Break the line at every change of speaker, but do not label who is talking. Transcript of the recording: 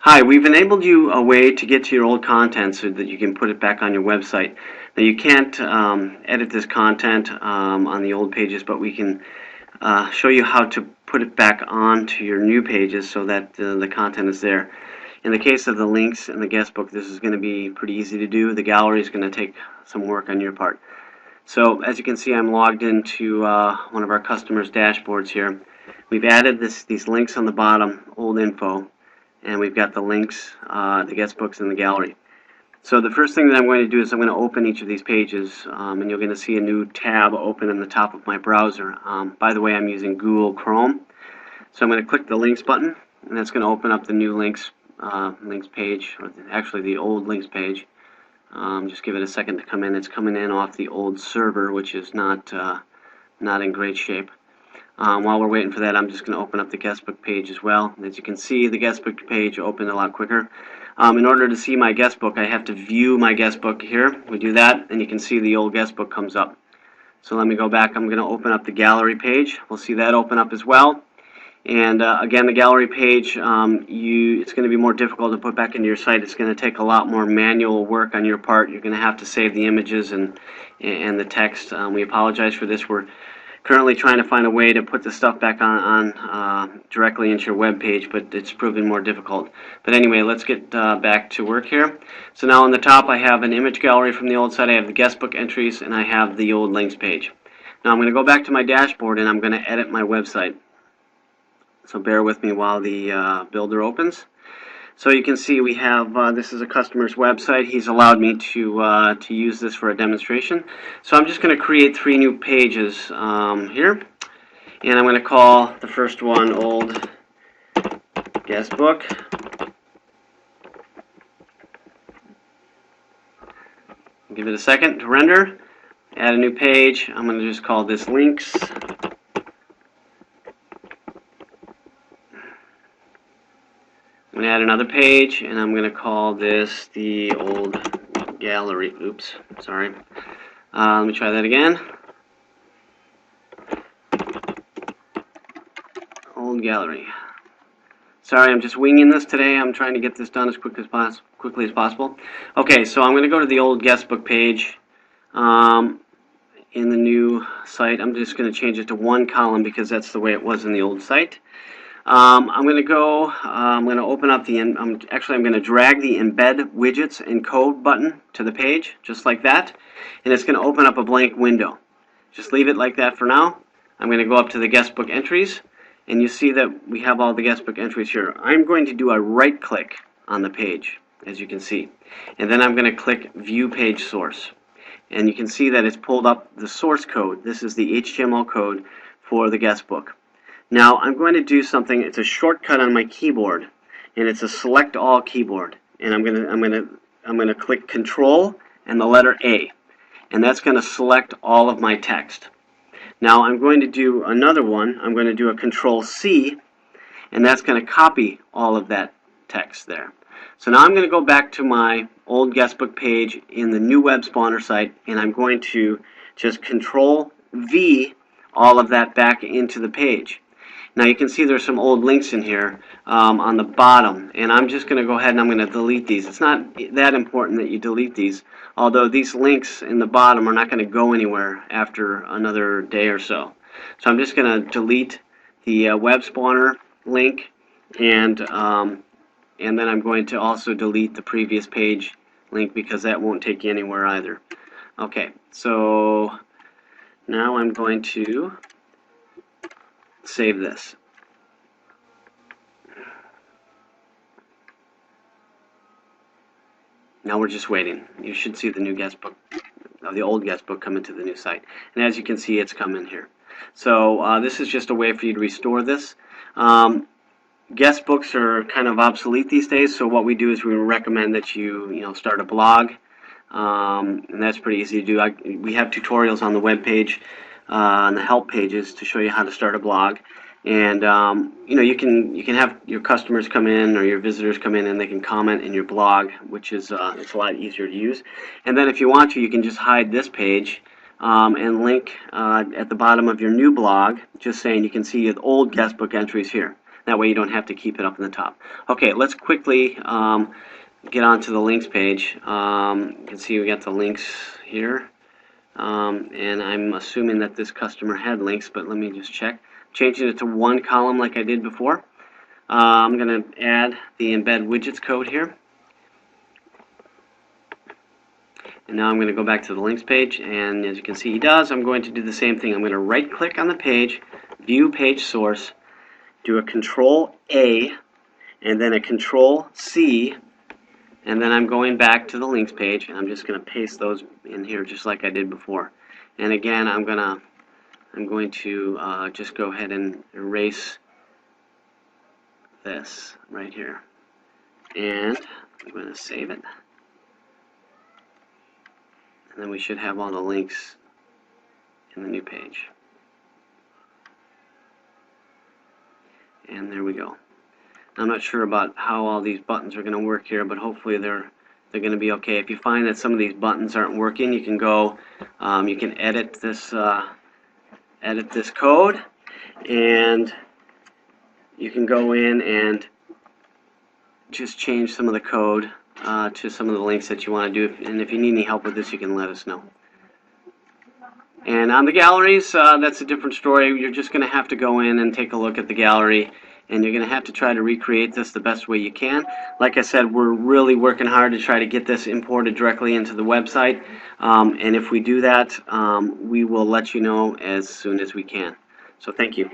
Hi, we've enabled you a way to get to your old content so that you can put it back on your website. Now you can't edit this content on the old pages, but we can show you how to put it back onto your new pages so that the content is there. In the case of the links and the guest book, this is going to be pretty easy to do. The gallery is going to take some work on your part. So as you can see, I'm logged into one of our customers' dashboards here. We've added these links on the bottom, old info, and we've got the links, the guest books, and the gallery. So the first thing that I'm going to do is I'm going to open each of these pages, and you're going to see a new tab open in the top of my browser. By the way, I'm using Google Chrome. So I'm going to click the links button, and that's going to open up the new links page, or actually the old links page. Just give it a second to come in. It's coming in off the old server, which is not in great shape. While we're waiting for that, I'm just going to open up the guestbook page as well. As you can see, the guestbook page opened a lot quicker. In order to see my guestbook, I have to view my guestbook here. We do that, and you can see the old guestbook comes up. So let me go back. I'm going to open up the gallery page. We'll see that open up as well. And again, the gallery page, it's going to be more difficult to put back into your site. It's going to take a lot more manual work on your part. You're going to have to save the images and the text. We apologize for this. We're currently trying to find a way to put the stuff back on directly into your web page, but it's proving more difficult. But anyway, let's get back to work here. So now on the top I have an image gallery from the old site, I have the guestbook entries, and I have the old links page. Now I'm going to go back to my dashboard and I'm going to edit my website. So bear with me while the builder opens. So you can see we have, this is a customer's website. He's allowed me to use this for a demonstration. So I'm just going to create 3 new pages here. And I'm going to call the first one Old Guest Book. Give it a second to render. Add a new page. I'm going to just call this Links. I'm going to add another page, and I'm going to call this the Old Gallery. Oops, sorry. Let me try that again. Old Gallery. Sorry, I'm just winging this today. I'm trying to get this done as quickly as possible. Okay, so I'm going to go to the old guestbook page in the new site. I'm just going to change it to 1 column because that's the way it was in the old site. I'm going to open up the, I'm going to drag the Embed Widgets and Code button to the page, just like that, and it's going to open up a blank window. Just leave it like that for now. I'm going to go up to the guestbook entries, and you see that we have all the guestbook entries here. I'm going to do a right click on the page, as you can see, and then I'm going to click View Page Source. And you can see that it's pulled up the source code. This is the HTML code for the guestbook. Now I'm going to do something. It's a shortcut on my keyboard, and it's a Select All keyboard. And I'm going to click Control and the letter A, and that's going to select all of my text. Now I'm going to do another one. I'm going to do a Control C, and that's going to copy all of that text there. So now I'm going to go back to my old guestbook page in the new web spawner site, and I'm going to just Control V all of that back into the page. Now you can see there's some old links in here on the bottom, and I'm just going to go ahead and I'm going to delete these. It's not that important that you delete these, although these links in the bottom are not going to go anywhere after another day or so. So I'm just going to delete the web spawner link, and then I'm going to also delete the previous page link because that won't take you anywhere either. Okay, so now I'm going to save this. Now we're just waiting. You should see the new guestbook, the old guestbook, come into the new site. And as you can see, it's come in here. So this is just a way for you to restore this. Guest books are kind of obsolete these days, so what we do is we recommend that you start a blog, and that's pretty easy to do. We have tutorials on the web page, on the help pages, to show you how to start a blog. And you can have your customers come in or your visitors come in, and they can comment in your blog, which is it's a lot easier to use. And then if you want to, you can just hide this page and link at the bottom of your new blog, just saying you can see the old guestbook entries here. That way you don't have to keep it up in the top. Okay, let's quickly get onto the links page. You can see we got the links here. And I'm assuming that this customer had links, but let me just check. Changing it to one column like I did before. I'm going to add the embed widgets code here. And now I'm going to go back to the links page, and as you can see he does, I'm going to do the same thing. I'm going to right click on the page, view page source, do a Control A, and then a Control C, and then I'm going back to the links page, and I'm just going to paste those in here just like I did before. And again, I'm going to just go ahead and erase this right here, and I'm going to save it. And then we should have all the links in the new page. And there we go. I'm not sure about how all these buttons are going to work here, but hopefully they're going to be okay. If you find that some of these buttons aren't working, you can go, you can edit this code, and you can go in and just change some of the code to some of the links that you want to do. And if you need any help with this, you can let us know. And on the galleries, that's a different story. You're just going to have to go in and take a look at the gallery, and you're going to have to try to recreate this the best way you can. Like I said, we're really working hard to try to get this imported directly into the website. And if we do that, we will let you know as soon as we can. So thank you.